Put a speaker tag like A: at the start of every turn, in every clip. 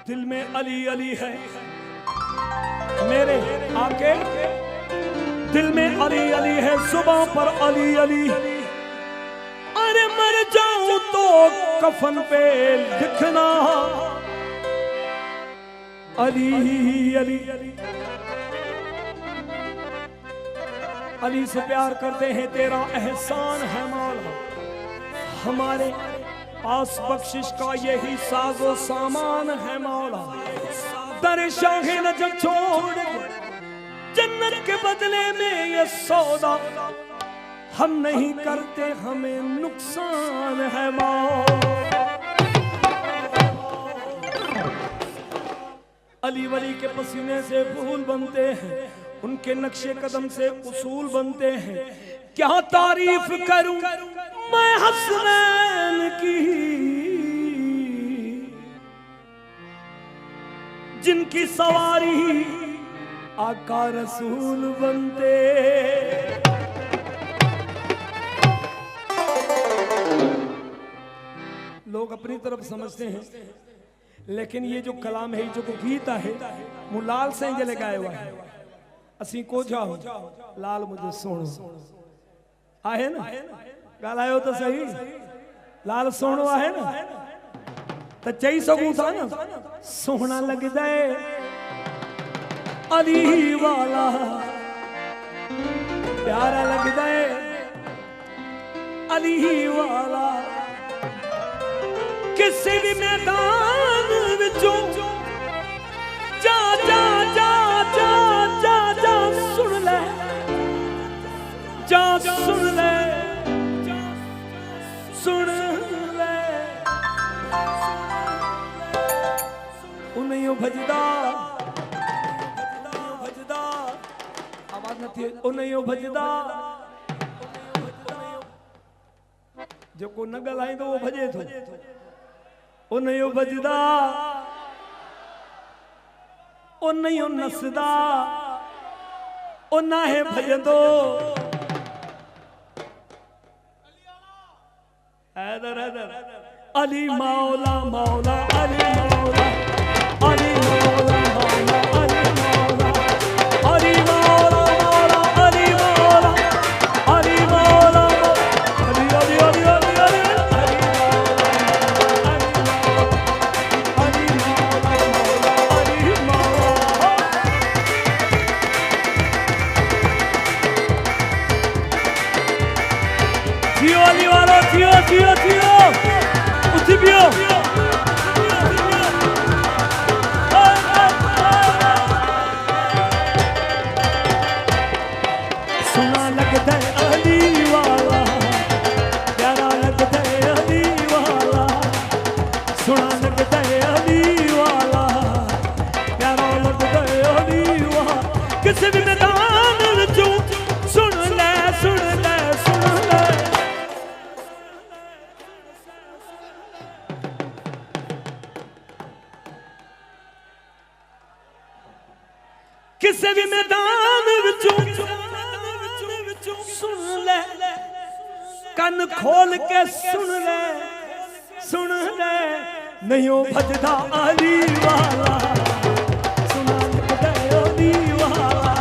A: दिल में अली अली है मेरे आके, दिल में अली अली है, जुबां पर अली अली। अरे मर जाऊं तो कफन पे लिखना अली अली। अली से प्यार करते हैं, तेरा एहसान है मौला, हमारे पास बख्शिश का यही साजो सामान है मौला। दर शाह नजम छोड़ जन्नत के बदले में ये सौदा हम नहीं करते, हमें नुकसान है मौला। अली वली के पसीने से फूल बनते हैं, उनके नक्शे कदम से उसूल बनते हैं। क्या तारीफ करूं मैं हसनैन की, जिनकी सवारी आका रसूल बनते। लोग अपनी तरफ समझते हैं, लेकिन ये जो कलाम है, जो गीत है, मुलाल से ये लगाया हुआ है। असी को जाओ लाल मुझे सोनो आहे ना, गालायो तो सही, लाल सोनो आहे ना, तो चई सकूं था ना, सोहना लगदा है अली वाला, प्यारा लगदा है अली वाला। किसी भी मैदान विचों जा जा जा जा जा जा सुन ले, जा सुन ले, सुन ले। उन्हें भजदा भजदा आवाज नहीं, उन्हें भजदा जो को न गलाई तो वो भजे थो, उन्हें भजदा उन्हें नसदा उन्हें है भजदो। हैदर हैदर अली मौला मौला अली मौला अली मौला मौला अली मौला अली मौला मौला अली मौला अली अली अली अली अली अली मौला अली मौला। जियो अली वाला, जियो जियो जियो, उठी पियो। सोना लगता है अली वाला, प्यारा लगता है अली वाला, सोना लगता है अली वाला, प्यारा लगता है अली वाला। किसी भी मैदान विचों सुन ले सुन ले सुन ले, किसी भी मैदान विचों सुन ले, कन खोल के सुन ले सुन ले। नहीं हो भजदा अली वाला, सुना लगदा अली वाला,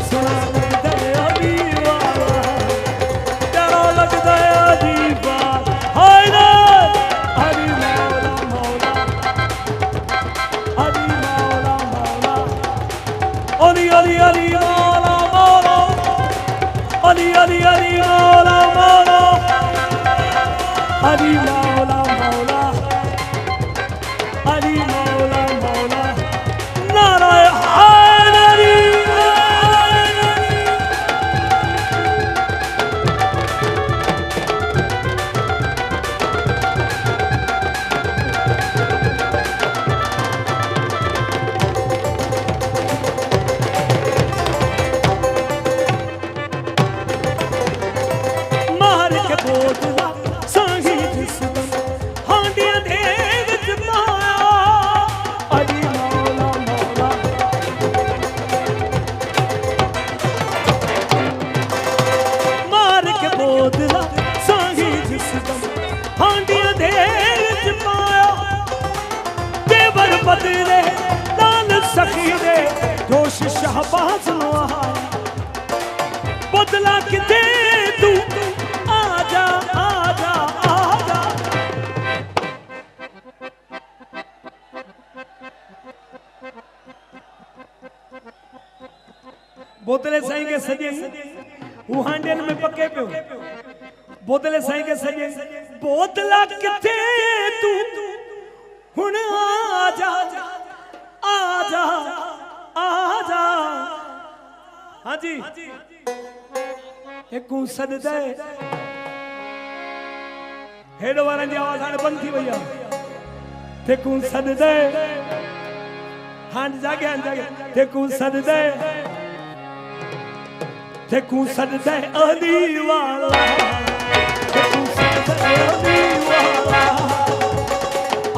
A: सुना लगदा अली वाला, प्यारा लगदा अली वाला। हाय रे अली मौला मौला अली मौला मौला अली अली अली मौला मौला अली अली अली मौला मौला अली मौला मौला अली मौला मौला। नाराय हैदरी मार के बोतला सांगी जिसम हांडियां दे विच पाया, शाहबाज नो आया बदला किते तू आजा आजा आजा बोतले साईं के सजे वो हांडेन में पके पे बोतले साईं के सजे बोतला किथे तू हुन आजा आजा आजा हाँ जी एक सद दे हेड वारन जी आवाज आने बंद थी भैया तेकू सद दे हां जागे तेकू सद दे तेकू सद दे अली वाला तेकू सद दे अली वाला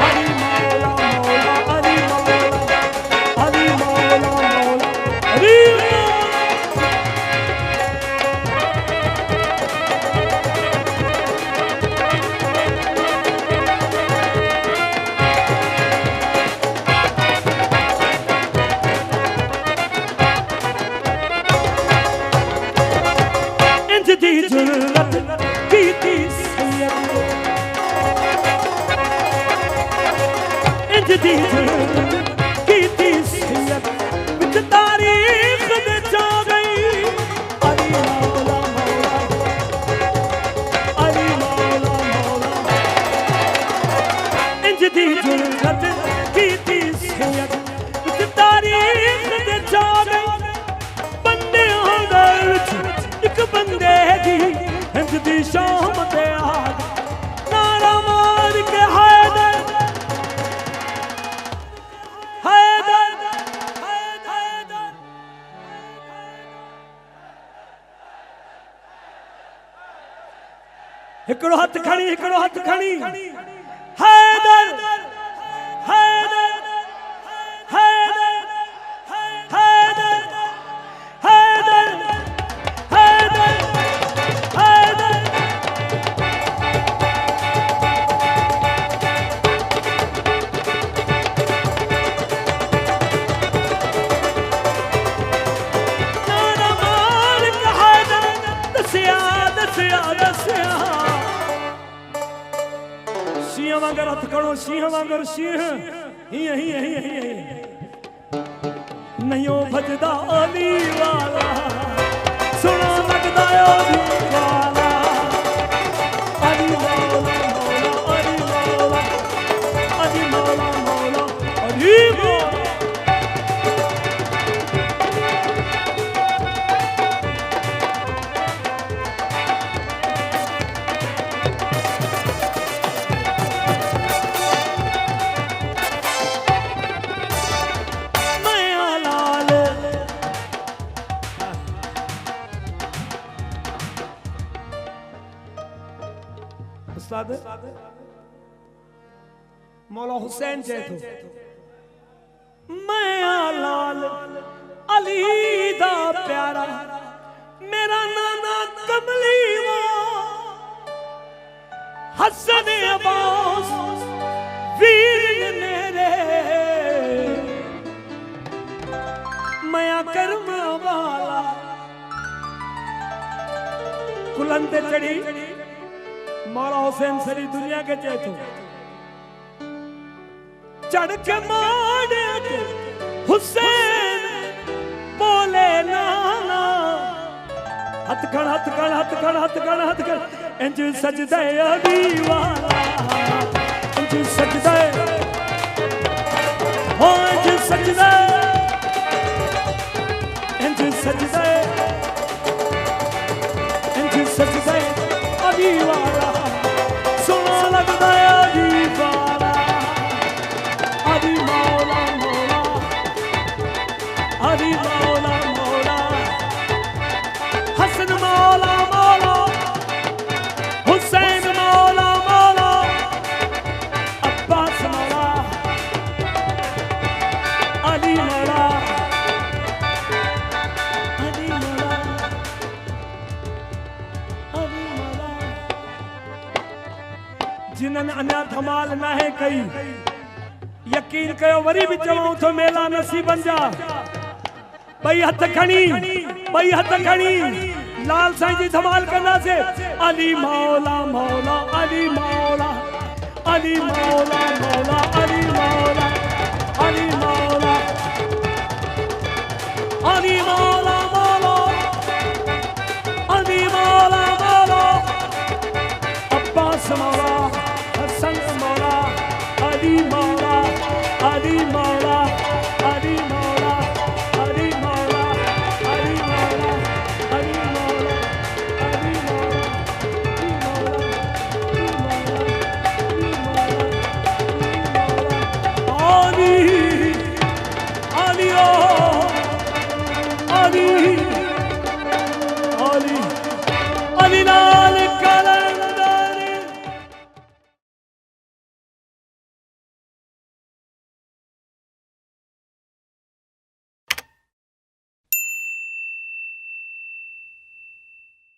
A: अली मौला मौला अली मौला अली मौला मौला अली दी जुर्रत की थी सैयद इंज दी जुर्रत की थी सैयद विच तारीख दे जा गई अली मौला मौला अली मौला मौला इंज दी जुर्रत की थी सैयद विच तारीख दे जा गई बंदे होंदे एक बंदे दी हिंद दी शाम ते आग नारा मार के हैदर हैदर हैदर हिकड़ो हथ खणी हैदर हैदर हैदर हैदर हैदर सिंह वांगर हथ खड़ो सिंह वांगर सिंह ही नहीं भजदा अली वाला सुना लगदा अली वाला अली मौला मौला अली मौला मौला अली मौला मौला हुसैन जय थो मैं लाल अली दा प्यारा मेरा नाना कमली वो हसन अब्बास वीर मेरे मैं करम वाला कुलंदे चढ़ी मौला हुसैन सारी दुनिया के चेतो चढ़ के मारे हुसैन बोले नाना हथ खड़ हथ खड़ हथ खड़ हथ खड़ हथ खड़ इंज सजदे अली वाला इंज सजदे हो इंज सजदे इंज सजदे इंज सजदे अली वाला सोना लगदा अली वाला अली मौला मौला अली मौला मौला हसन मौला मौला हुसैन मौला मौला अब्बास मौला अली मौला अली मौला अली मौला जिन्हनि अञा धमाल नाहे कई यकीन कयो वरी भी चवां तो मेला नसीबन जा भाई हथ खणी लाल साईं जी धमाल करना से अली मौला मौला अली मौला अली मौला मौला अली मौला अली मौला अली मौला मौला अली मौला मौला अब्बास मौला हसन मौला अली मौला अली मौला अली मौला अली मौला अली मौला अली मौला अली मौला अली अली